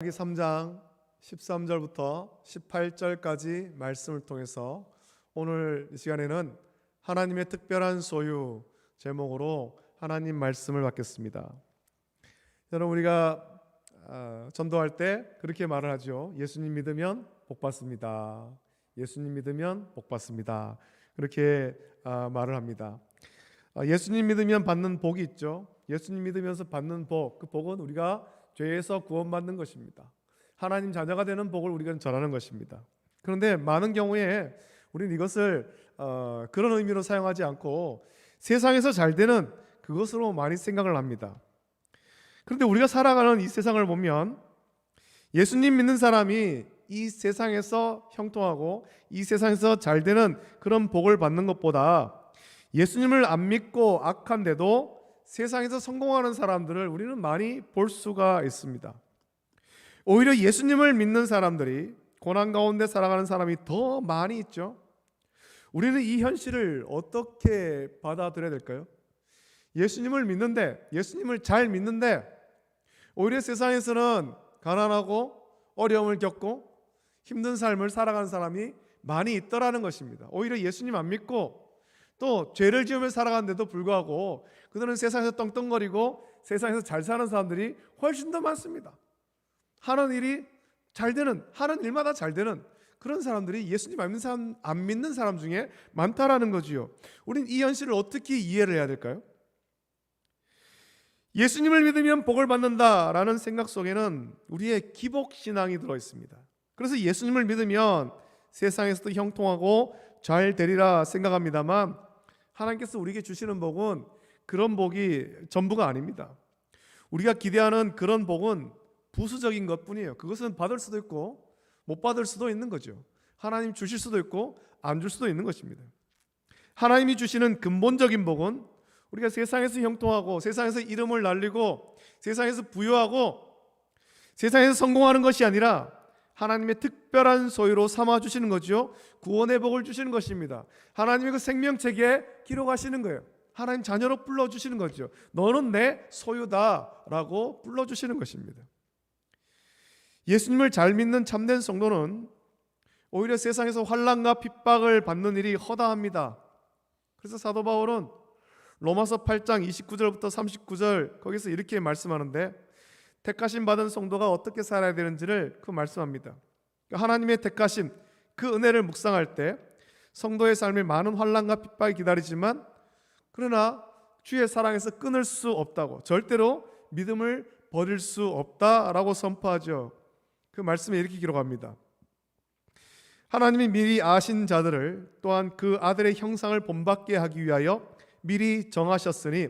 마태복음 3장 13절부터 18절까지 말씀을 통해서 오늘 이 시간에는 하나님의 특별한 소유 제목으로 하나님 말씀을 받겠습니다. 여러분, 우리가 전도할 때 그렇게 말을 하죠. 예수님 믿으면 복 받습니다. 예수님 믿으면 복 받습니다. 그렇게 말을 합니다. 예수님 믿으면 받는 복이 있죠. 예수님 믿으면서 받는 복, 그 복은 우리가 죄에서 구원받는 것입니다. 하나님 자녀가 되는 복을 우리가 전하는 것입니다. 그런데 많은 경우에 우리는 이것을 그런 의미로 사용하지 않고 세상에서 잘 되는 그것으로 많이 생각을 합니다. 그런데 우리가 살아가는 이 세상을 보면 예수님 믿는 사람이 이 세상에서 형통하고 이 세상에서 잘 되는 그런 복을 받는 것보다 예수님을 안 믿고 악한데도 세상에서 성공하는 사람들을 우리는 많이 볼 수가 있습니다. 오히려 예수님을 믿는 사람들이 고난 가운데 살아가는 사람이 더 많이 있죠. 우리는 이 현실을 어떻게 받아들여야 될까요? 예수님을 믿는데, 예수님을 잘 믿는데 오히려 세상에서는 가난하고 어려움을 겪고 힘든 삶을 살아가는 사람이 많이 있더라는 것입니다. 오히려 예수님 안 믿고 또 죄를 지으며 살아가는데도 불구하고 그들은 세상에서 떵떵거리고 세상에서 잘 사는 사람들이 훨씬 더 많습니다. 하는 일이 잘 되는, 하는 일마다 잘 되는 그런 사람들이 예수님 안 믿는 사람 중에 많다라는 거지요. 우린 이 현실을 어떻게 이해를 해야 될까요? 예수님을 믿으면 복을 받는다라는 생각 속에는 우리의 기복신앙이 들어있습니다. 그래서 예수님을 믿으면 세상에서도 형통하고 잘 되리라 생각합니다만 하나님께서 우리에게 주시는 복은 그런 복이 전부가 아닙니다. 우리가 기대하는 그런 복은 부수적인 것뿐이에요. 그것은 받을 수도 있고 못 받을 수도 있는 거죠. 하나님 주실 수도 있고 안 줄 수도 있는 것입니다. 하나님이 주시는 근본적인 복은 우리가 세상에서 형통하고 세상에서 이름을 날리고 세상에서 부유하고 세상에서 성공하는 것이 아니라 하나님의 특별한 소유로 삼아주시는 거죠. 구원의 복을 주시는 것입니다. 하나님의 그 생명책에 기록하시는 거예요. 하나님 자녀로 불러주시는 거죠. 너는 내 소유다라고 불러주시는 것입니다. 예수님을 잘 믿는 참된 성도는 오히려 세상에서 환난과 핍박을 받는 일이 허다합니다. 그래서 사도 바울은 로마서 8장 29절부터 39절 거기서 이렇게 말씀하는데 택하심 받은 성도가 어떻게 살아야 되는지를 말씀합니다. 하나님의 택하심, 그 은혜를 묵상할 때 성도의 삶에 많은 환난과 핍박이 기다리지만 그러나 주의 사랑에서 끊을 수 없다고, 절대로 믿음을 버릴 수 없다라고 선포하죠. 그 말씀에 이렇게 기록합니다. 하나님이 미리 아신 자들을 또한 그 아들의 형상을 본받게 하기 위하여 미리 정하셨으니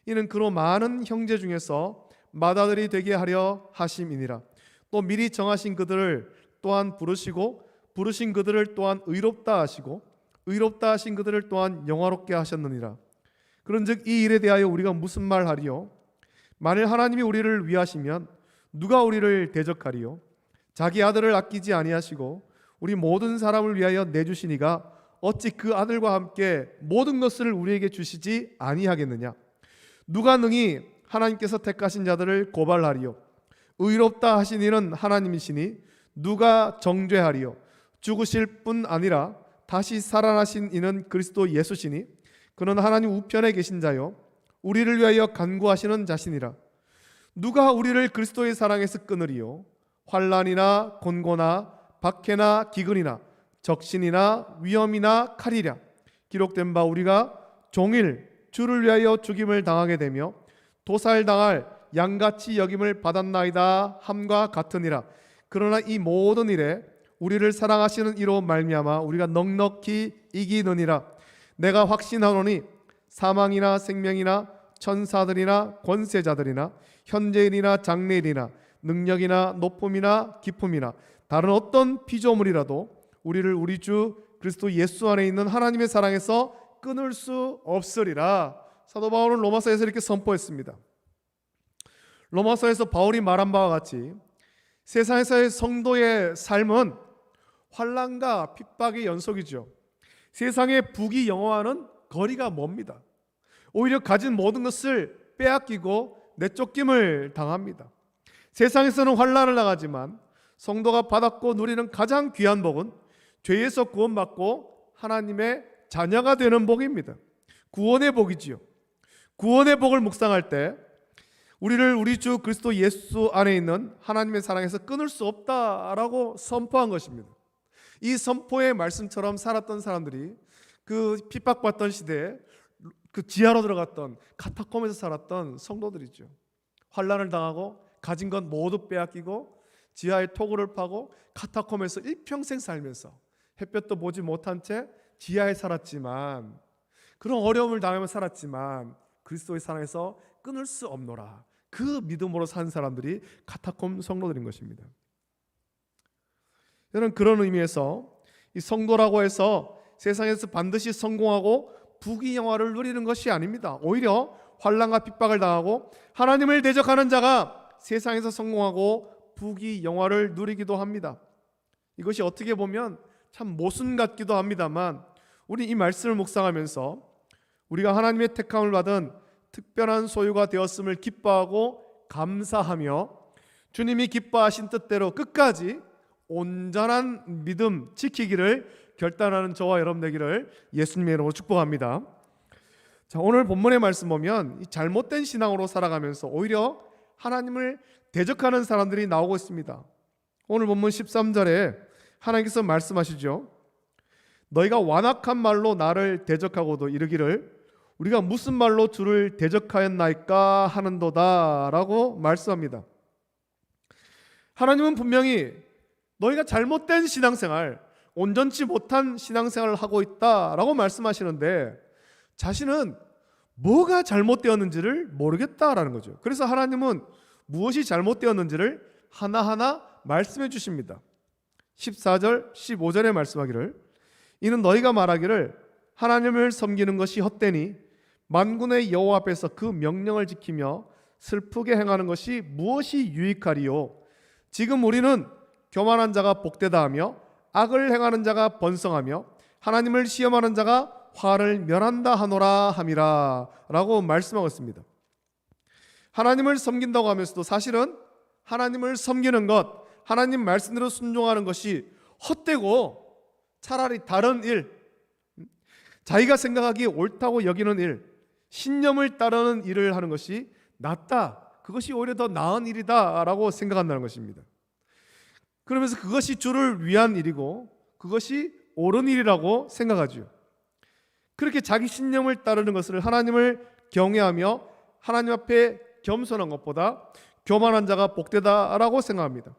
이는 그로 많은 형제 중에서 맏아들이 되게 하려 하심이니라. 또 미리 정하신 그들을 또한 부르시고 부르신 그들을 또한 의롭다 하시고 의롭다 하신 그들을 또한 영화롭게 하셨느니라. 그런즉 이 일에 대하여 우리가 무슨 말하리요? 만일 하나님이 우리를 위하시면 누가 우리를 대적하리요? 자기 아들을 아끼지 아니하시고 우리 모든 사람을 위하여 내주시니가 어찌 그 아들과 함께 모든 것을 우리에게 주시지 아니하겠느냐? 누가 능히 하나님께서 택하신 자들을 고발하리요? 의롭다 하신 이는 하나님이시니 누가 정죄하리요? 죽으실 뿐 아니라 다시 살아나신 이는 그리스도 예수시니 그는 하나님 우편에 계신 자요 우리를 위하여 간구하시는 자시니라. 누가 우리를 그리스도의 사랑에서 끊으리요? 환난이나 곤고나 박해나 기근이나 적신이나 위험이나 칼이랴. 기록된 바 우리가 종일 주를 위하여 죽임을 당하게 되며 도살당할 양같이 여김을 받았나이다 함과 같으니라. 그러나 이 모든 일에 우리를 사랑하시는 이로 말미암아 우리가 넉넉히 이기느니라. 내가 확신하노니 사망이나 생명이나 천사들이나 권세자들이나 현재일이나 장래일이나 능력이나 높음이나 깊음이나 다른 어떤 피조물이라도 우리를 우리 주 그리스도 예수 안에 있는 하나님의 사랑에서 끊을 수 없으리라. 사도 바울은 로마서에서 이렇게 선포했습니다. 로마서에서 바울이 말한 바와 같이 세상에서의 성도의 삶은 환난과 핍박의 연속이죠. 세상의 부귀 영화와는 거리가 멉니다. 오히려 가진 모든 것을 빼앗기고 내쫓김을 당합니다. 세상에서는 환난을 당하지만 성도가 받았고 누리는 가장 귀한 복은 죄에서 구원받고 하나님의 자녀가 되는 복입니다. 구원의 복이지요. 구원의 복을 묵상할 때 우리를 우리 주 그리스도 예수 안에 있는 하나님의 사랑에서 끊을 수 없다라고 선포한 것입니다. 이 선포의 말씀처럼 살았던 사람들이 그 핍박받던 시대에 그 지하로 들어갔던 카타콤에서 살았던 성도들이죠. 환난을 당하고 가진 것 모두 빼앗기고 지하에 토굴을 파고 카타콤에서 일평생 살면서 햇볕도 보지 못한 채 지하에 살았지만, 그런 어려움을 당하며 살았지만 그리스도의 사랑에서 끊을 수 없노라, 그 믿음으로 산 사람들이 카타콤 성도들인 것입니다. 저는 그런 의미에서 이 성도라고 해서 세상에서 반드시 성공하고 부귀영화를 누리는 것이 아닙니다. 오히려 환난과 핍박을 당하고 하나님을 대적하는 자가 세상에서 성공하고 부귀영화를 누리기도 합니다. 이것이 어떻게 보면 참 모순 같기도 합니다만, 우리 이 말씀을 묵상하면서 우리가 하나님의 택함을 받은 특별한 소유가 되었음을 기뻐하고 감사하며 주님이 기뻐하신 뜻대로 끝까지 온전한 믿음 지키기를 결단하는 저와 여러분 되기를 예수님의 이름으로 축복합니다. 자, 오늘 본문의 말씀 보면 이 잘못된 신앙으로 살아가면서 오히려 하나님을 대적하는 사람들이 나오고 있습니다. 오늘 본문 13절에 하나님께서 말씀하시죠. 너희가 완악한 말로 나를 대적하고도 이르기를 우리가 무슨 말로 주를 대적하였나이까 하는도다 라고 말씀합니다. 하나님은 분명히 너희가 잘못된 신앙생활, 온전치 못한 신앙생활을 하고 있다라고 말씀하시는데 자신은 뭐가 잘못되었는지를 모르겠다라는 거죠. 그래서 하나님은 무엇이 잘못되었는지를 하나하나 말씀해 주십니다. 14절, 15절에 말씀하기를 이는 너희가 말하기를 하나님을 섬기는 것이 헛되니 만군의 여호와 앞에서 그 명령을 지키며 슬프게 행하는 것이 무엇이 유익하리요. 지금 우리는 교만한 자가 복되다 하며 악을 행하는 자가 번성하며 하나님을 시험하는 자가 화를 면한다 하노라 함이라 라고 말씀하고 있습니다. 하나님을 섬긴다고 하면서도 사실은 하나님을 섬기는 것, 하나님 말씀대로 순종하는 것이 헛되고 차라리 다른 일, 자기가 생각하기에 옳다고 여기는 일, 신념을 따르는 일을 하는 것이 낫다, 그것이 오히려 더 나은 일이다 라고 생각한다는 것입니다. 그러면서 그것이 주를 위한 일이고 그것이 옳은 일이라고 생각하죠. 그렇게 자기 신념을 따르는 것을 하나님을 경외하며 하나님 앞에 겸손한 것보다 교만한 자가 복되다라고 생각합니다.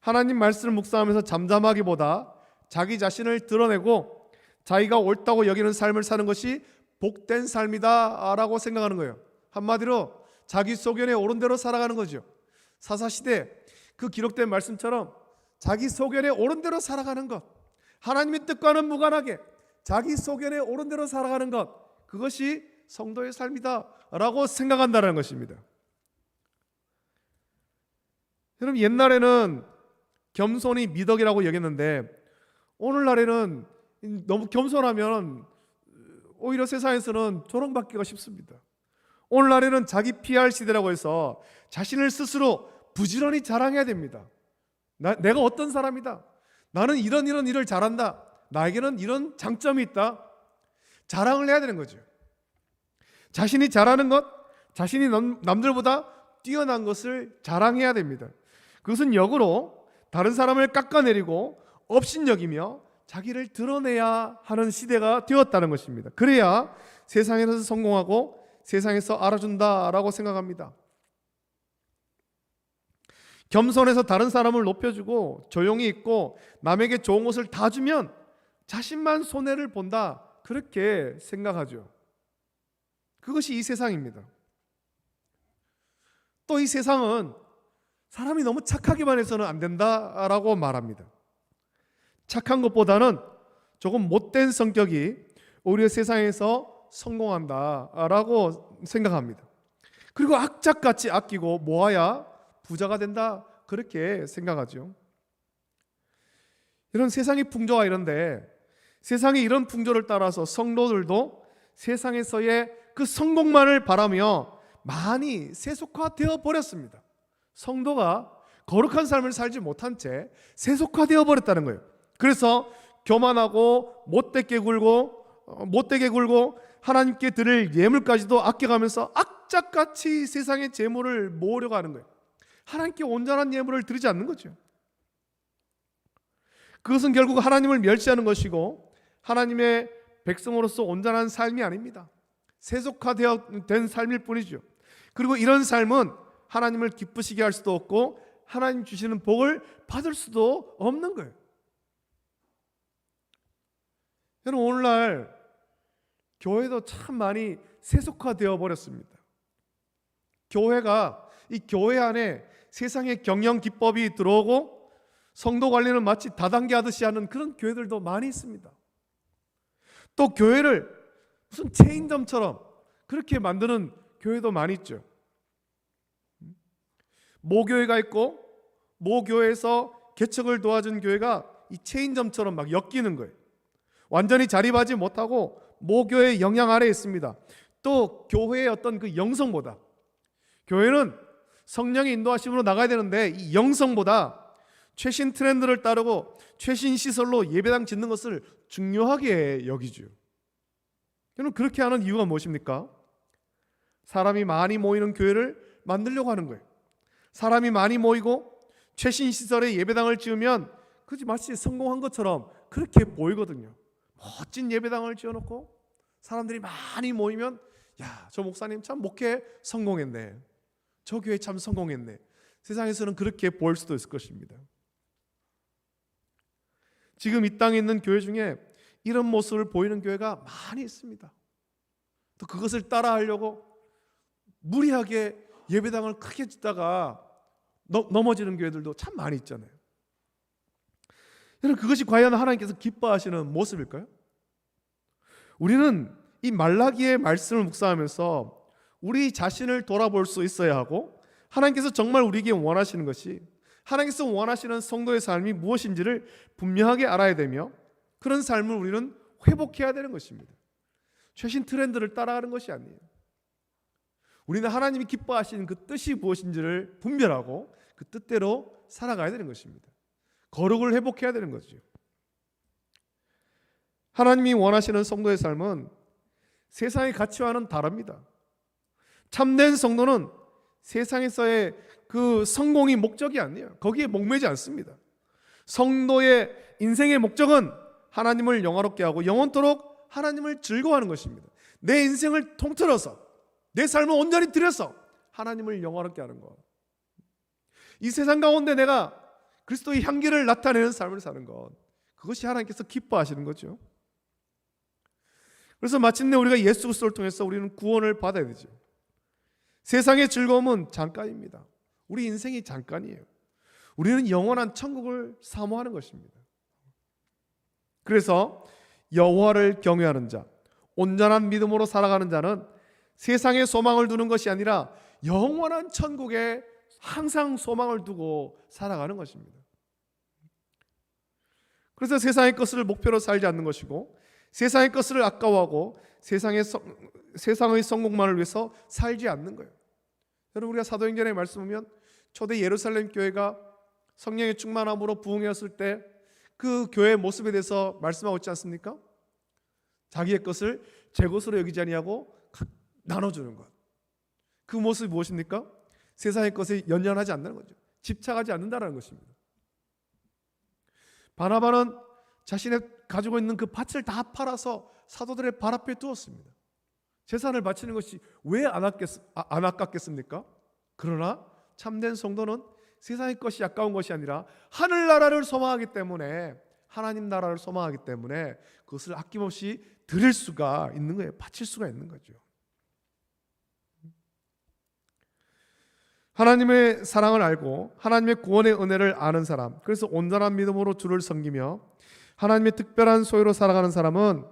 하나님 말씀을 묵상하면서 잠잠하기보다 자기 자신을 드러내고 자기가 옳다고 여기는 삶을 사는 것이 복된 삶이다라고 생각하는 거예요. 한마디로 자기 소견에 옳은 대로 살아가는 거죠. 사사시대 그 기록된 말씀처럼 자기 소견에 옳은 대로 살아가는 것, 하나님의 뜻과는 무관하게 자기 소견에 옳은 대로 살아가는 것, 그것이 성도의 삶이다라고 생각한다는 것입니다. 여러분, 옛날에는 겸손이 미덕이라고 여겼는데 오늘날에는 너무 겸손하면 오히려 세상에서는 조롱받기가 쉽습니다. 오늘날에는 자기 PR 시대라고 해서 자신을 스스로 부지런히 자랑해야 됩니다. 내가 어떤 사람이다, 나는 이런 일을 잘한다, 나에게는 이런 장점이 있다, 자랑을 해야 되는 거죠. 자신이 잘하는 것, 자신이 남들보다 뛰어난 것을 자랑해야 됩니다. 그것은 역으로 다른 사람을 깎아내리고 업신여기며 자기를 드러내야 하는 시대가 되었다는 것입니다. 그래야 세상에서 성공하고 세상에서 알아준다라고 생각합니다. 겸손해서 다른 사람을 높여주고 조용히 있고 남에게 좋은 것을 다 주면 자신만 손해를 본다, 그렇게 생각하죠. 그것이 이 세상입니다. 또 이 세상은 사람이 너무 착하기만 해서는 안 된다라고 말합니다. 착한 것보다는 조금 못된 성격이 오히려 세상에서 성공한다라고 생각합니다. 그리고 악착같이 아끼고 모아야 부자가 된다, 그렇게 생각하죠. 이런 세상의 풍조가 이런데 세상의 이런 풍조를 따라서 성도들도 세상에서의 그 성공만을 바라며 많이 세속화되어 버렸습니다. 성도가 거룩한 삶을 살지 못한 채 세속화되어 버렸다는 거예요. 그래서 교만하고 못되게 굴고 하나님께 드릴 예물까지도 아껴가면서 악착같이 세상의 재물을 모으려고 하는 거예요. 하나님께 온전한 예물을 드리지 않는 거죠. 그것은 결국 하나님을 멸시하는 것이고 하나님의 백성으로서 온전한 삶이 아닙니다. 세속화된 삶일 뿐이죠. 그리고 이런 삶은 하나님을 기쁘시게 할 수도 없고 하나님 주시는 복을 받을 수도 없는 거예요. 여러분, 오늘날 교회도 참 많이 세속화되어 버렸습니다. 이 교회 안에 세상의 경영 기법이 들어오고 성도 관리는 마치 다단계 하듯이 하는 그런 교회들도 많이 있습니다. 또 교회를 무슨 체인점처럼 그렇게 만드는 교회도 많이 있죠. 모교회가 있고 모교회에서 개척을 도와준 교회가 이 체인점처럼 막 엮이는 거예요. 완전히 자립하지 못하고 모교회의 영향 아래에 있습니다. 또 교회의 어떤 그 영성보다, 교회는 성령의 인도하심으로 나가야 되는데 이 영성보다 최신 트렌드를 따르고 최신 시설로 예배당 짓는 것을 중요하게 여기죠. 여러분, 그렇게 하는 이유가 무엇입니까? 사람이 많이 모이는 교회를 만들려고 하는 거예요. 사람이 많이 모이고 최신 시설에 예배당을 지으면 그지 마치 성공한 것처럼 그렇게 보이거든요. 멋진 예배당을 지어놓고 사람들이 많이 모이면 야, 저 목사님 참 목회 성공했네, 저 교회 참 성공했네. 세상에서는 그렇게 보일 수도 있을 것입니다. 지금 이 땅에 있는 교회 중에 이런 모습을 보이는 교회가 많이 있습니다. 또 그것을 따라하려고 무리하게 예배당을 크게 짓다가 넘어지는 교회들도 참 많이 있잖아요. 여러분, 그것이 과연 하나님께서 기뻐하시는 모습일까요? 우리는 이 말라기의 말씀을 묵상하면서 우리 자신을 돌아볼 수 있어야 하고, 하나님께서 정말 우리에게 원하시는 것이, 하나님께서 원하시는 성도의 삶이 무엇인지를 분명하게 알아야 되며, 그런 삶을 우리는 회복해야 되는 것입니다. 최신 트렌드를 따라가는 것이 아니에요. 우리는 하나님이 기뻐하시는 그 뜻이 무엇인지를 분별하고 그 뜻대로 살아가야 되는 것입니다. 거룩을 회복해야 되는 거죠. 하나님이 원하시는 성도의 삶은 세상의 가치와는 다릅니다. 참된 성도는 세상에서의 그 성공이 목적이 아니에요. 거기에 목매지 않습니다. 성도의 인생의 목적은 하나님을 영화롭게 하고 영원토록 하나님을 즐거워하는 것입니다. 내 인생을 통틀어서 내 삶을 온전히 들여서 하나님을 영화롭게 하는 것. 이 세상 가운데 내가 그리스도의 향기를 나타내는 삶을 사는 것, 그것이 하나님께서 기뻐하시는 거죠. 그래서 마침내 우리가 예수 그리스도를 통해서 우리는 구원을 받아야 되죠. 세상의 즐거움은 잠깐입니다. 우리 인생이 잠깐이에요. 우리는 영원한 천국을 사모하는 것입니다. 그래서 여호와를 경외하는 자, 온전한 믿음으로 살아가는 자는 세상에 소망을 두는 것이 아니라 영원한 천국에 항상 소망을 두고 살아가는 것입니다. 그래서 세상의 것을 목표로 살지 않는 것이고, 세상의 것을 아까워하고 세상의 성공만을 위해서 살지 않는 거예요. 여러분, 우리가 사도행전의 말씀 보면 초대 예루살렘 교회가 성령의 충만함으로 부흥했을 때 그 교회의 모습에 대해서 말씀하고 있지 않습니까? 자기의 것을 제 것으로 여기지 아니하고 나눠주는 것. 그 모습이 무엇입니까? 세상의 것에 연연하지 않는 거죠. 집착하지 않는다는 것입니다. 바나바는 자신의 가지고 있는 그 밭을 다 팔아서 사도들의 발 앞에 두었습니다. 재산을 바치는 것이 왜 안 아깝겠습니까? 그러나 참된 성도는 세상의 것이 아까운 것이 아니라 하늘나라를 소망하기 때문에, 하나님 나라를 소망하기 때문에 그것을 아낌없이 드릴 수가 있는 거예요. 바칠 수가 있는 거죠. 하나님의 사랑을 알고 하나님의 구원의 은혜를 아는 사람, 그래서 온전한 믿음으로 주를 섬기며 하나님의 특별한 소유로 살아가는 사람은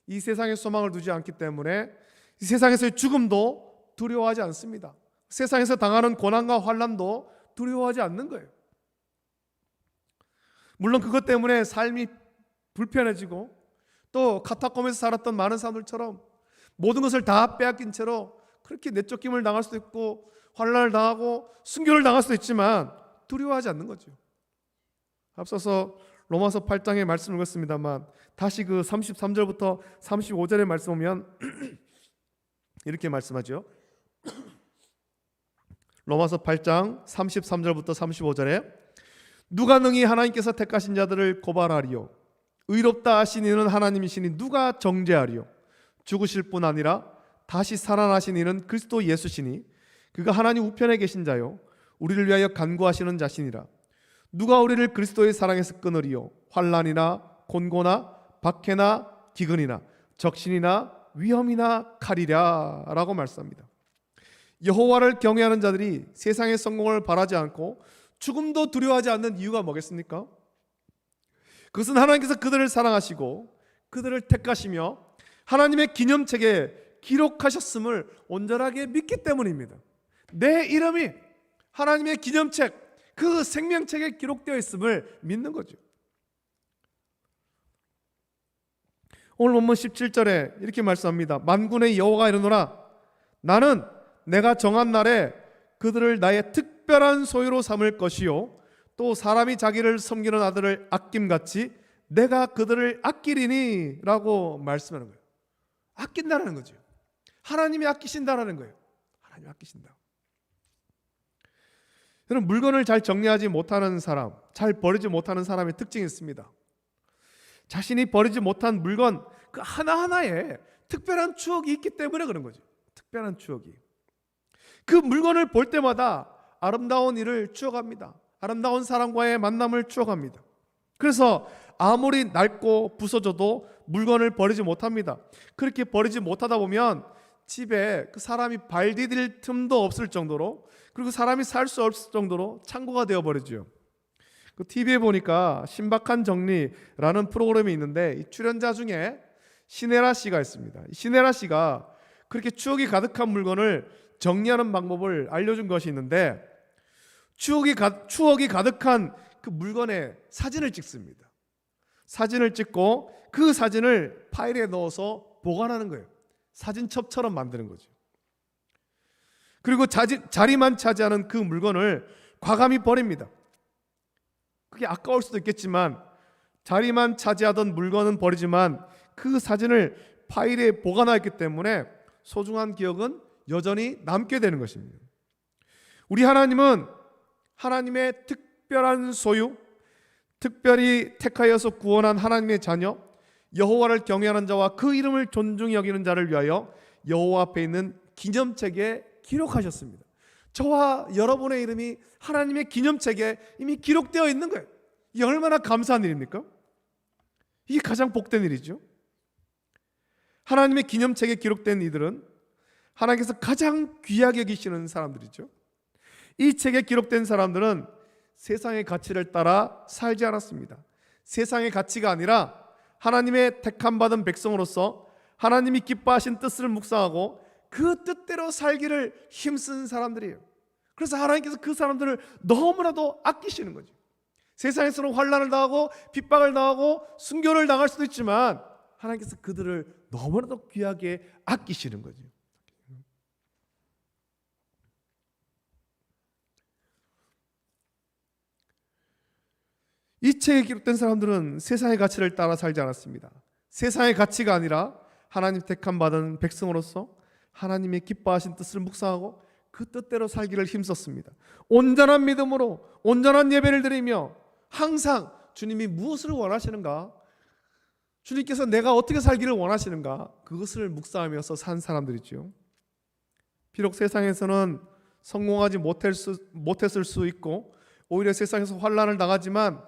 이 세상에 소망을 두지 않기 때문에 이 세상에서의 죽음도 두려워하지 않습니다. 세상에서 당하는 고난과 환난도 두려워하지 않는 거예요. 물론 그것 때문에 삶이 불편해지고, 또 카타콤에서 살았던 많은 사람들처럼 모든 것을 다 빼앗긴 채로 그렇게 내쫓김을 당할 수도 있고 환난을 당하고 순교를 당할 수도 있지만 두려워하지 않는 거죠. 앞서서 로마서 8장의 말씀을 읽었습니다만 다시 그 33절부터 35절의 말씀 보면 이렇게 말씀하죠. 로마서 8장 33절부터 35절에 누가 능히 하나님께서 택하신 자들을 고발하리요? 의롭다 하신 이는 하나님이시니 누가 정죄하리요? 죽으실 뿐 아니라 다시 살아나신 이는 그리스도 예수시니 그가 하나님 우편에 계신 자요 우리를 위하여 간구하시는 자시니라. 누가 우리를 그리스도의 사랑에서 끊으리요? 환난이나 곤고나 박해나 기근이나 적신이나 위험이나 칼이랴 라고 말씀합니다. 여호와를 경외하는 자들이 세상의 성공을 바라지 않고 죽음도 두려워하지 않는 이유가 뭐겠습니까? 그것은 하나님께서 그들을 사랑하시고 그들을 택하시며 하나님의 기념책에 기록하셨음을 온전하게 믿기 때문입니다. 내 이름이 하나님의 기념책, 그 생명책에 기록되어 있음을 믿는 거죠. 오늘 본문 17절에 이렇게 말씀합니다. 만군의 여호와가 이르노라 나는 내가 정한 날에 그들을 나의 특별한 소유로 삼을 것이요 또 사람이 자기를 섬기는 아들을 아낌같이 내가 그들을 아끼리니 라고 말씀하는 거예요. 아낀다라는 거죠. 하나님이 아끼신다라는 거예요. 하나님이 아끼신다. 여러분, 물건을 잘 정리하지 못하는 사람, 잘 버리지 못하는 사람의 특징이 있습니다. 자신이 버리지 못한 물건 그 하나하나에 특별한 추억이 있기 때문에 그런 거죠. 특별한 추억이. 그 물건을 볼 때마다 아름다운 일을 추억합니다. 아름다운 사람과의 만남을 추억합니다. 그래서 아무리 낡고 부서져도 물건을 버리지 못합니다. 그렇게 버리지 못하다 보면 집에 그 사람이 발 디딜 틈도 없을 정도로, 그리고 사람이 살 수 없을 정도로 창고가 되어버리죠. 그 TV에 보니까 신박한 정리라는 프로그램이 있는데 이 출연자 중에 신혜라 씨가 있습니다. 신혜라 씨가 그렇게 추억이 가득한 물건을 정리하는 방법을 알려준 것이 있는데 추억이 가득한 그 물건에 사진을 찍습니다. 사진을 찍고 그 사진을 파일에 넣어서 보관하는 거예요. 사진첩처럼 만드는 거죠. 그리고 자리만 차지하는 그 물건을 과감히 버립니다. 그게 아까울 수도 있겠지만 자리만 차지하던 물건은 버리지만 그 사진을 파일에 보관하였기 때문에 소중한 기억은 여전히 남게 되는 것입니다. 우리 하나님은 하나님의 특별한 소유, 특별히 택하여서 구원한 하나님의 자녀, 여호와를 경외하는 자와 그 이름을 존중히 여기는 자를 위하여 여호와 앞에 있는 기념책에 기록하셨습니다. 저와 여러분의 이름이 하나님의 기념책에 이미 기록되어 있는 거예요. 이게 얼마나 감사한 일입니까? 이게 가장 복된 일이죠. 하나님의 기념책에 기록된 이들은 하나님께서 가장 귀하게 여기시는 사람들이죠. 이 책에 기록된 사람들은 세상의 가치를 따라 살지 않았습니다. 세상의 가치가 아니라 하나님의 택함 받은 백성으로서 하나님이 기뻐하신 뜻을 묵상하고 그 뜻대로 살기를 힘쓴 사람들이에요. 그래서 하나님께서 그 사람들을 너무나도 아끼시는 거죠. 세상에서는 환난을 당하고 핍박을 당하고 순교를 당할 수도 있지만 하나님께서 그들을 너무나도 귀하게 아끼시는 거죠. 이 책에 기록된 사람들은 세상의 가치를 따라 살지 않았습니다. 세상의 가치가 아니라 하나님 택함 받은 백성으로서 하나님의 기뻐하신 뜻을 묵상하고 그 뜻대로 살기를 힘썼습니다. 온전한 믿음으로 온전한 예배를 드리며 항상 주님이 무엇을 원하시는가, 주님께서 내가 어떻게 살기를 원하시는가, 그것을 묵상하면서 산 사람들이죠. 비록 세상에서는 성공하지 못했을 수 있고 오히려 세상에서 환난을 당하지만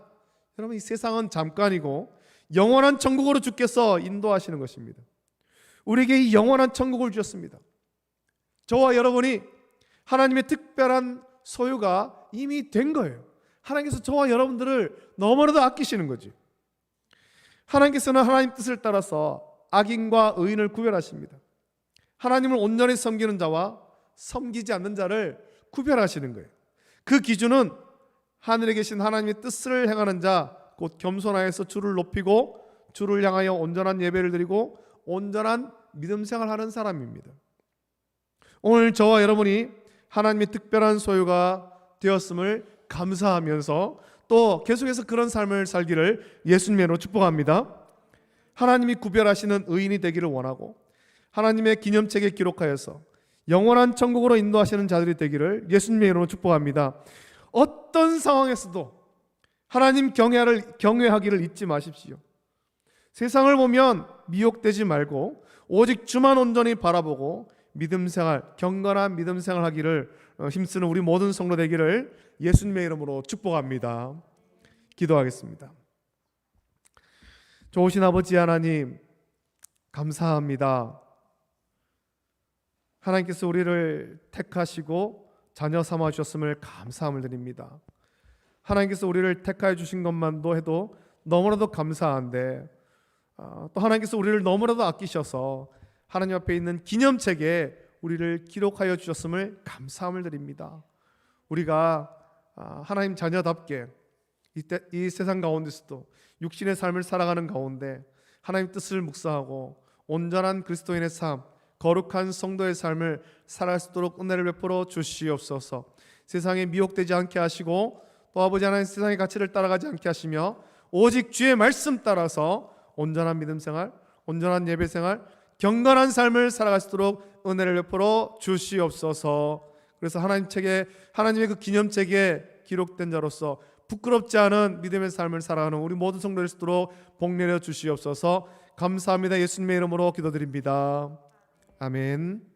여러분, 이 세상은 잠깐이고 영원한 천국으로 주께서 인도하시는 것입니다. 우리에게 이 영원한 천국을 주셨습니다. 저와 여러분이 하나님의 특별한 소유가 이미 된 거예요. 하나님께서 저와 여러분들을 너무나도 아끼시는 거지. 하나님께서는 하나님 뜻을 따라서 악인과 의인을 구별하십니다. 하나님을 온전히 섬기는 자와 섬기지 않는 자를 구별하시는 거예요. 그 기준은 하늘에 계신 하나님의 뜻을 행하는 자, 곧 겸손하여서 주를 높이고 주를 향하여 온전한 예배를 드리고 온전한 믿음 생활하는 사람입니다. 오늘 저와 여러분이 하나님의 특별한 소유가 되었음을 감사하면서 또 계속해서 그런 삶을 살기를 예수님으로 축복합니다. 하나님이 구별하시는 의인이 되기를 원하고 하나님의 기념책에 기록하여서 영원한 천국으로 인도하시는 자들이 되기를 예수님의 이름으로 축복합니다. 어떤 상황에서도 하나님 경외하기를 잊지 마십시오. 세상을 보면 미혹되지 말고 오직 주만 온전히 바라보고 믿음 생활, 경건한 믿음 생활 하기를 힘쓰는 우리 모든 성도 되기를 예수님의 이름으로 축복합니다. 기도하겠습니다. 좋으신 아버지 하나님, 감사합니다. 하나님께서 우리를 택하시고 자녀 삼아 주셨음을 감사함을 드립니다. 하나님께서 우리를 택하여 주신 것만도 해도 너무나도 감사한데 또 하나님께서 우리를 너무나도 아끼셔서 하나님 앞에 있는 기념책에 우리를 기록하여 주셨음을 감사함을 드립니다. 우리가 하나님 자녀답게 이 세상 가운데서도 육신의 삶을 살아가는 가운데 하나님 뜻을 묵상하고 온전한 그리스도인의 삶, 거룩한 성도의 삶을 살아갈 수 있도록 은혜를 베풀어 주시옵소서. 세상에 미혹되지 않게 하시고 또 아버지 하나님 세상의 가치를 따라가지 않게 하시며 오직 주의 말씀 따라서 온전한 믿음 생활, 온전한 예배 생활, 경건한 삶을 살아갈 수 있도록 은혜를 베풀어 주시옵소서. 그래서 하나님의 그 기념책에 기록된 자로서 부끄럽지 않은 믿음의 삶을 살아가는 우리 모든 성도될 수 있도록 복 내려 주시옵소서. 감사합니다. 예수님의 이름으로 기도드립니다. 아멘.